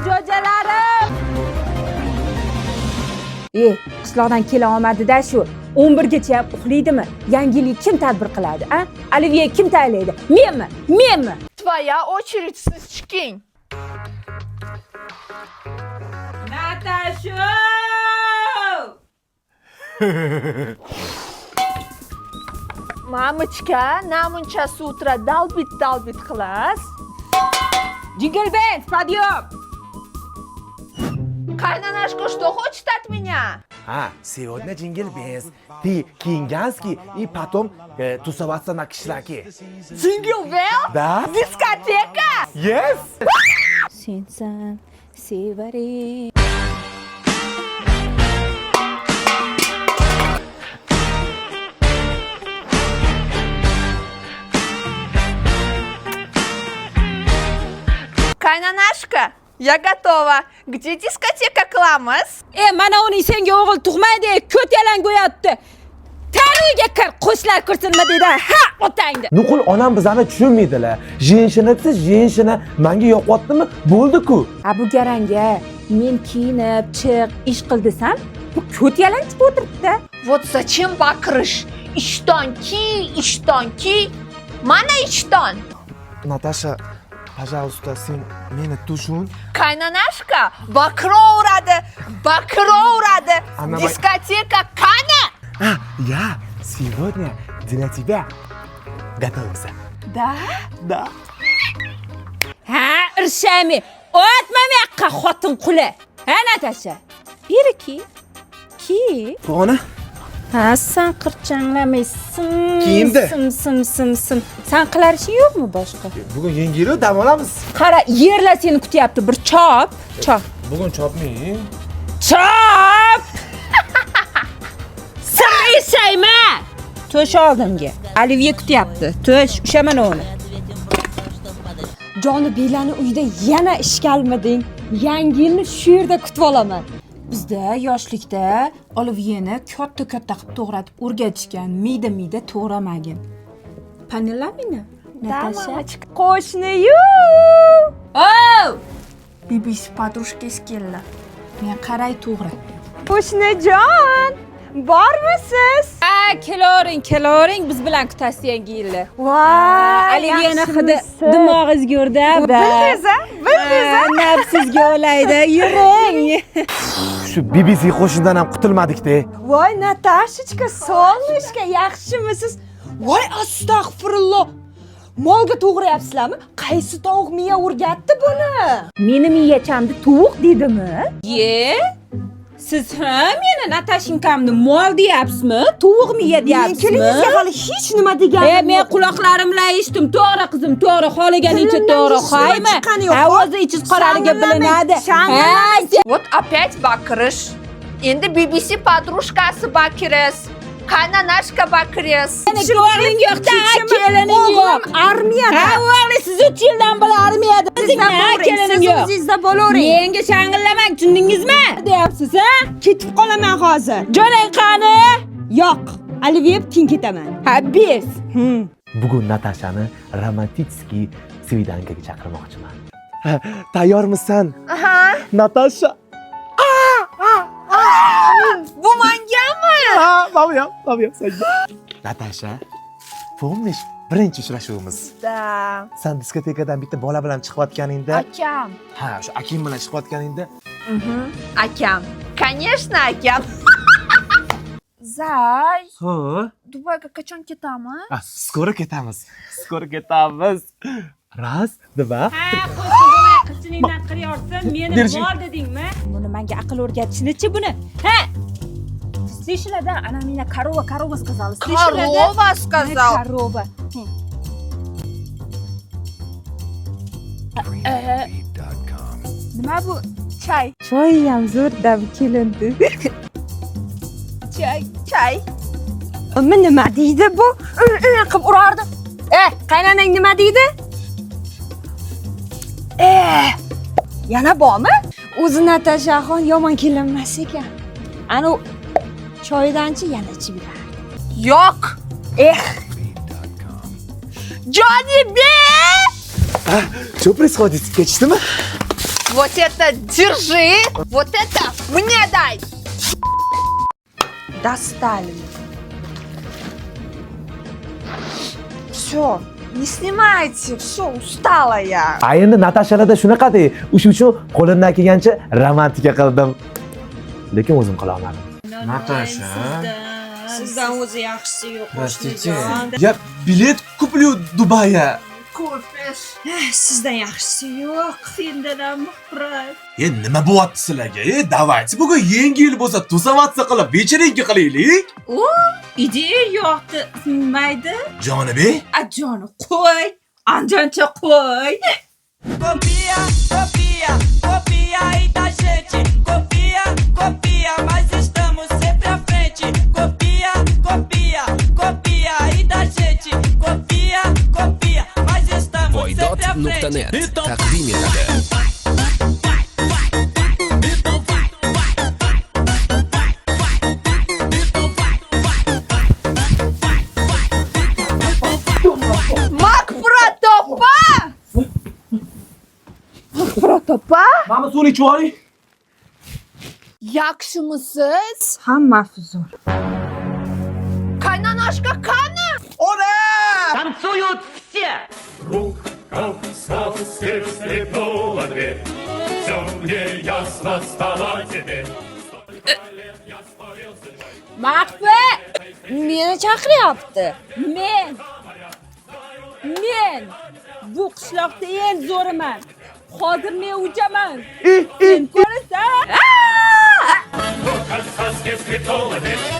jo'jalarim. Qishloqdan kela olmadi-da shu. 11gacha ham uxlaydimi? Yangi yilga kim tadbir qiladi, a? Aliviya kim taylaydi? Menmi? Твоя очередь, сычкин. Natasha! Мамочка, нам сейчас с утра долбит класс. Jingle bells, подъем! Кайнанашка, что хочет от меня? Сегодня Jingle Bells. Ты кинганский и потом тусоваться на кишлаке. Jingle Bell? Да? Дискотека? Yes! Sensan sevare. Кайнанашка, я готова. Где дискотека Кламас? Mana uning senga o'g'il tug'maydi, ko't yalang qo'yapti. Tariga kir, qo'shlar kirsinmi dedi. Ha, otangni. Nuqul onam bizani tushunmaydilar. Jenshina menga yoqyaptimi? Bo'ldi-ku. Bu garanga men kiyinib, chiq, ish qil desam, bu ko't yalang chiqib o'tiribdi. Вот зачем бакрыш? Иштон ки. Mana ishton. Natasha, пожалуйста, sen meni tushun. Кайнанашка, bakro uradi. Diskoteka qani? Я сегодня для тебя готовился. Да? Да. Ha, irshami. O'tma yoqqa xotin quli. Ha, Natasha. Beri ki. Ona? Ha, sen qirchanglamaysan. Kiyindi. Sim. Sen qilar ishing yo'qmi boshqa? Bugun yangi yil dam olamiz. Qara, yerlar seni kutyapti. Bir chop. Bugun chopmang. Chop! Sirayshayma. To'sh oldimga. Aliviya kutyapti. To'sh, ushaman uni. Joni Belani uyda yana ishga almading. Yangi yilni shu yerda kutib olaman. Bizda yoshlikda oliviyani katta qilib to'g'ratib o'rgatishgan. Miyda to'g'ramagin. Поняла-mi? Natasha. Qo'shni-yu. Oh! BBC poдружкasi keldi. Men qaray to'g'ratdim. Qo'shnijon, bormisiz? Ha, keloring, biz bilan kutasiz yangi yilni. Voy, Oliviyani hidi dimog'ingizga urdi. Bildiz-a? Nafsizga olaydi. Yuring. Shu BBC qo'shindan ham qutulmadik-da. Voy, Natashachka, solnishka, yaxshimisiz? Voy, astag'firulloh. Molga to'g'rayapsizlarmi? Qaysi tovuq miya o'rgatdi buni? Meni miyachamda tovuq dedimi? Siz ham meni Natashinkamni mol deyapsizmi? Tovuq miya deyapsizmi? Kelingizga hali hech nima deganim men quloqlarim bilan eshitdim. To'g'ri qizim, to'g'ri. Xohlaganingcha to'g'ri. Qaymi? Ovozi ichiz qoraliga bilinadi. Вот опять бакрыш. Endi BBC подружкасы bakres. Kaynanashka bakres. O'g'ling yo'q-da, kelining yo'q. Armiyada. Ha, o'g'ling siz 3 yildan beri armiyada. Kelining yo'q. Sizda bo'lavering. Menga shang'illamang, tushundingizmi? Deyapsiz, ha? Ketib qolaman hozir. Jo'lang qani? Yo'q, Aliviyeb tin ketaman. Ha, biz. Bugun Natashani romantik svidankaga chaqirmoqchiman. Tayyormisan? Aha. Natasha. Bu mangami? Mamyam, senga. Natasha, помнишь, birinchi uchrashuvimiz? Da. Sen diskotekadan bitta bola bilan chiqayotganingda, Akam. ha, o'sha akim bilan chiqayotganingda, Akam. Конечно, akam. Zay. ha, Dubayga qachon ketamiz? skoro ketamiz. Raz, dva. Qilchiningdan qiryorsin, meni Держи. mol dedingmi? Buni menga aql o'rgatishni-chi buni. Ha? Слышала-da, она меня корова сказала. Корова сказал. Корова. Nima bu? Chay. Choy ham zo'rda kelindi. Chay. Nima deydi bu? Qilib urardi. Qaynonang nima deydi? Yana bormi? O'zi Natashaxon yomon kelinmas ekan. Ana choydanchi yana ichib yurardi. Yo'q. Johnny B! Что происходит? Kechdimi? Вот это держи, вот это мне дай. Достали. Все, не снимайте, все, устала я. A endi Natashada shunaqada, o'sha uchun qo'limdan kelgancha romantika qildim. Lekin o'zim qila olmadim. Natasha, Sizdan o'zi yaxshisi yo'q. простите. Я билет куплю Дубайga. Sizdan yaxshisi yo'q. Sendan ham muhrat. Nima bo'lyapti sizlarga? Давайте bugun yangi yil bo'lsa, tuzavatsiya qilib вечеринка qilaylik. O, ideya yoqdi. Mayda. Jonibek, Joni qo'y. Anjancha qo'y. Copia, copia, copia aí da gente. Copia, copia, mas estamos sempre à frente. Copia, copia, copia aí da gente. Copia, copia, mas estamos sempre à frente. Voydot.net taqdim etadi. Makprotopa! Makprotopa? Mana suvni ichib oling. Yaxshimisiz? Hammasi zo'r. Qaynonashka qani? Скрип, скрипнула дверь. Все мне ясно стало теперь. Maqba! Meni chaqiryapti. Men bu qishloqda eng zo'riman. Hozir men uchaman. Sen ko'rasan? Скрип, скрипнула дверь.